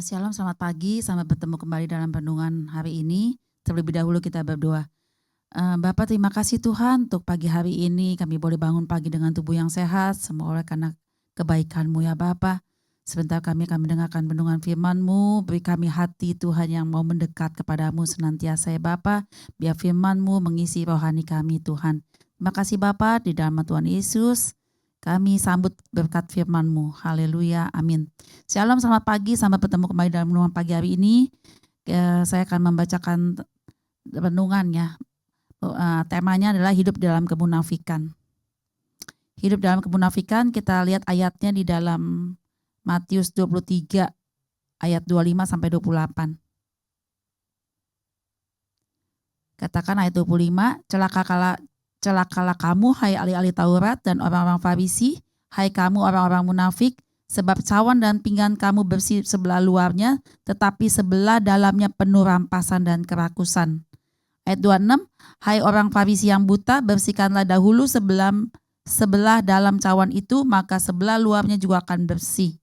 Shalom, selamat pagi, selamat bertemu kembali dalam renungan hari ini. Terlebih dahulu kita berdoa. Bapa, terima kasih Tuhan untuk pagi hari ini kami boleh bangun pagi dengan tubuh yang sehat, semua oleh karena kebaikan-Mu ya Bapa. Sebentar kami akan mendengarkan renungan firman-Mu, beri kami hati Tuhan yang mau mendekat kepadamu senantiasa ya Bapa, biar firman-Mu mengisi rohani kami Tuhan. Terima kasih Bapa, di dalam Tuhan Yesus kami sambut berkat firman-Mu. Haleluya, amin. Shalom, selamat pagi, selamat bertemu kembali dalam renungan pagi hari ini. Saya akan membacakan renungan ya. Temanya adalah hidup dalam kemunafikan. Hidup dalam kemunafikan, kita lihat ayatnya di dalam Matius 23 ayat 25 sampai 28. Katakan ayat 25, celakalah kamu hai ahli-ahli Taurat dan orang-orang Farisi, hai kamu orang-orang munafik, sebab cawan dan pinggan kamu bersih sebelah luarnya, tetapi sebelah dalamnya penuh rampasan dan kerakusan. Ayat 26, hai orang Farisi yang buta, bersihkanlah dahulu sebelah dalam cawan itu, maka sebelah luarnya juga akan bersih.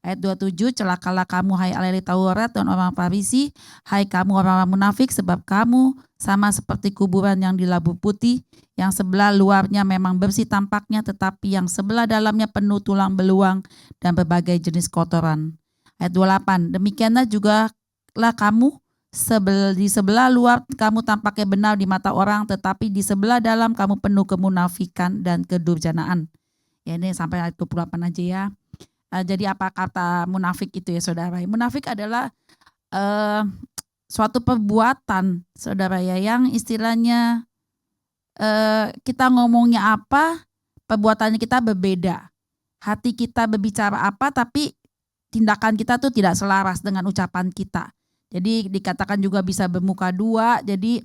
Ayat 27, celakalah kamu hai ahli Taurat dan orang Farisi, hai kamu orang-orang munafik, sebab kamu sama seperti kuburan yang dilabur putih, yang sebelah luarnya memang bersih tampaknya, tetapi yang sebelah dalamnya penuh tulang beluang dan berbagai jenis kotoran. Ayat 28, demikianlah juga lah kamu, di sebelah luar kamu tampaknya benar di mata orang, tetapi di sebelah dalam kamu penuh kemunafikan dan kedurjanaan. Ya, ini sampai ayat 28 aja ya. Jadi apa kata munafik itu ya saudara? Munafik adalah suatu perbuatan saudara ya, yang istilahnya kita ngomongnya apa, perbuatannya kita berbeda. Hati kita berbicara apa, tapi tindakan kita tuh tidak selaras dengan ucapan kita. Jadi dikatakan juga bisa bermuka dua, jadi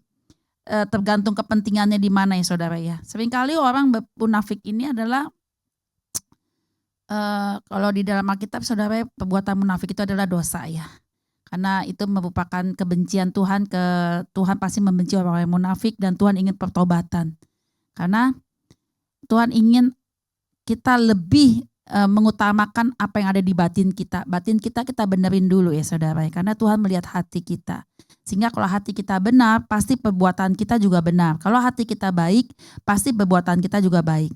tergantung kepentingannya di mana ya saudara ya. Seringkali orang munafik ini adalah kalau di dalam Alkitab saudara, perbuatan munafik itu adalah dosa ya. Karena itu merupakan kebencian Tuhan, Tuhan pasti membenci orang-orang munafik dan Tuhan ingin pertobatan. Karena Tuhan ingin kita lebih mengutamakan apa yang ada di batin kita. Batin kita benerin dulu ya saudara, karena Tuhan melihat hati kita. Sehingga kalau hati kita benar, pasti perbuatan kita juga benar. Kalau hati kita baik, pasti perbuatan kita juga baik.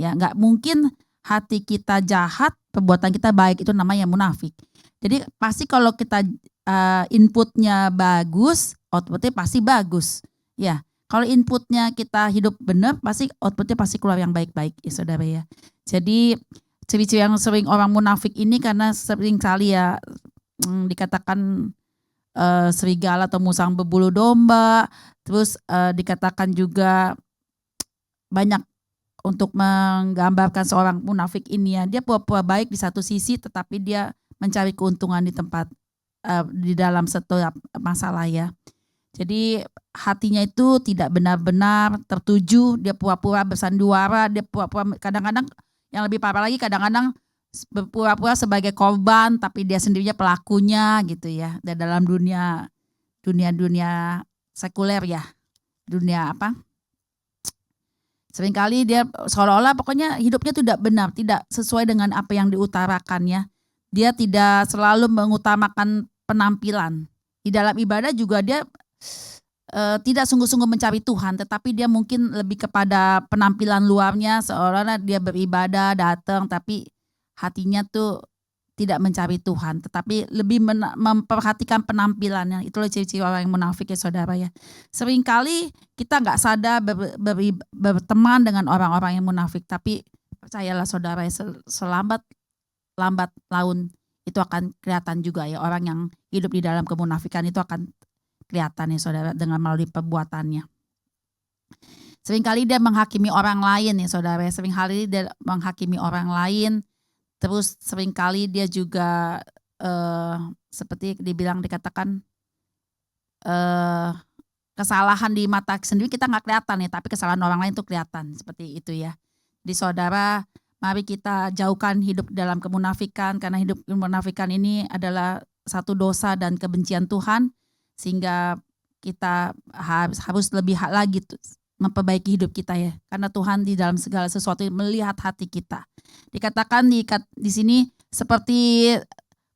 Ya, nggak mungkin hati kita jahat, perbuatan kita baik, itu namanya munafik. Jadi pasti kalau kita inputnya bagus, outputnya pasti bagus. Ya, kalau inputnya kita hidup benar, pasti outputnya pasti keluar yang baik-baik ya saudara ya. Jadi ciri-ciri yang sering orang munafik ini karena sering kali ya dikatakan serigala atau musang berbulu domba, terus dikatakan juga banyak untuk menggambarkan seorang munafik ini ya, dia pura-pura baik di satu sisi tetapi dia mencari keuntungan di tempat di dalam setiap masalah ya. Jadi hatinya itu tidak benar-benar tertuju, dia pura-pura bersandiwara, dia pura-pura kadang-kadang yang lebih parah lagi, kadang-kadang berpura-pura sebagai korban tapi dia sendirinya pelakunya gitu ya. Dan dalam dunia sekuler ya, dunia apa? Seringkali dia seolah-olah pokoknya hidupnya tidak benar, tidak sesuai dengan apa yang diutarakannya. Dia tidak selalu mengutamakan penampilan. Di dalam ibadah juga dia tidak sungguh-sungguh mencari Tuhan, tetapi dia mungkin lebih kepada penampilan luarnya, seolah-olah dia beribadah, datang, tapi hatinya tuh tidak mencari Tuhan, tetapi lebih memperhatikan penampilannya. Itulah ciri-ciri orang yang munafik ya saudara ya. Seringkali kita nggak sadar berteman dengan orang-orang yang munafik, tapi percayalah saudara, selambat laun itu akan kelihatan juga ya, orang yang hidup di dalam kemunafikan itu akan kelihatan ya saudara dengan melalui perbuatannya. Seringkali dia menghakimi orang lain ya saudara, seringkali dia menghakimi orang lain. Terus seringkali dia juga seperti dikatakan kesalahan di mata sendiri kita nggak kelihatan ya, tapi kesalahan orang lain tuh kelihatan seperti itu ya. Di saudara, mari kita jauhkan hidup dalam kemunafikan, karena hidup kemunafikan ini adalah satu dosa dan kebencian Tuhan, sehingga kita harus lebih lagi memperbaiki hidup kita ya, karena Tuhan di dalam segala sesuatu melihat hati kita. Dikatakan di sini seperti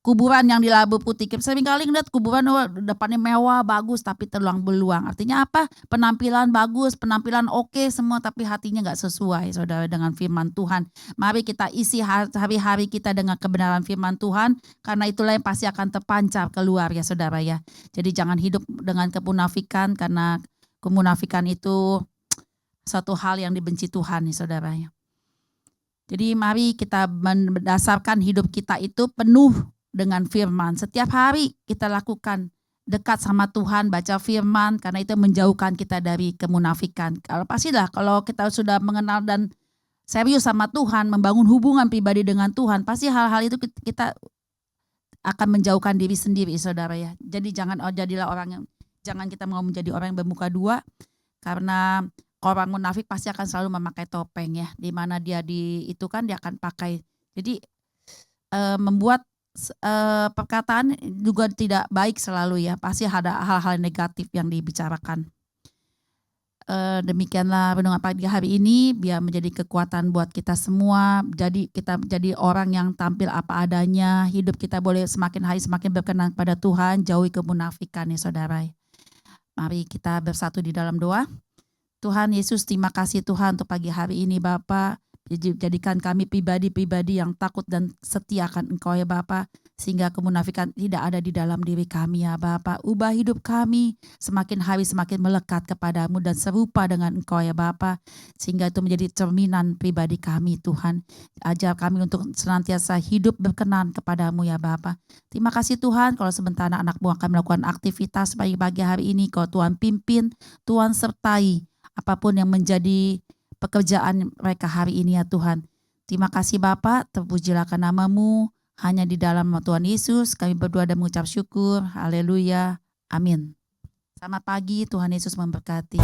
kuburan yang dilabur putih. Seringkali ngeliat kuburan depannya mewah, bagus, tapi terulang beluang. Artinya apa? Penampilan bagus, penampilan oke semua, tapi hatinya nggak sesuai, saudara, dengan firman Tuhan. Mari kita isi hari-hari kita dengan kebenaran firman Tuhan, karena itulah yang pasti akan terpancar keluar ya saudara ya. Jadi jangan hidup dengan kemunafikan, karena kemunafikan itu suatu hal yang dibenci Tuhan nih saudara ya. Jadi mari kita mendasarkan hidup kita itu penuh dengan firman. Setiap hari kita lakukan dekat sama Tuhan, baca firman, karena itu menjauhkan kita dari kemunafikan. Pastilah kalau kita sudah mengenal dan serius sama Tuhan, membangun hubungan pribadi dengan Tuhan, pasti hal-hal itu kita akan menjauhkan diri sendiri saudara ya. Jadi jangan kita mau menjadi orang yang bermuka dua, karena orang munafik pasti akan selalu memakai topeng ya, di mana dia itu kan dia akan pakai. Jadi membuat perkataan juga tidak baik selalu ya, pasti ada hal-hal negatif yang dibicarakan. Demikianlah renungan pagi hari ini, biar menjadi kekuatan buat kita semua. Jadi kita menjadi orang yang tampil apa adanya, hidup kita boleh semakin hari semakin berkenan kepada Tuhan, jauhi kemunafikan ya saudara. Mari kita bersatu di dalam doa. Tuhan Yesus, terima kasih Tuhan untuk pagi hari ini Bapa. Jadikan kami pribadi-pribadi yang takut dan setia akan Engkau ya Bapa, sehingga kemunafikan tidak ada di dalam diri kami ya Bapa. Ubah hidup kami semakin hari semakin melekat kepadamu dan serupa dengan Engkau ya Bapa, sehingga itu menjadi cerminan pribadi kami Tuhan. Ajar kami untuk senantiasa hidup berkenan kepadamu ya Bapa. Terima kasih Tuhan, kalau sebentar anak buah kami melakukan aktivitas pagi-pagi hari ini, Kau Tuhan pimpin, Tuhan sertai apapun yang menjadi pekerjaan mereka hari ini ya Tuhan. Terima kasih Bapa, terpujilah namamu, hanya di dalam Tuhan Yesus kami berdoa dan mengucap syukur. Haleluya, amin. Selamat pagi, Tuhan Yesus memberkati.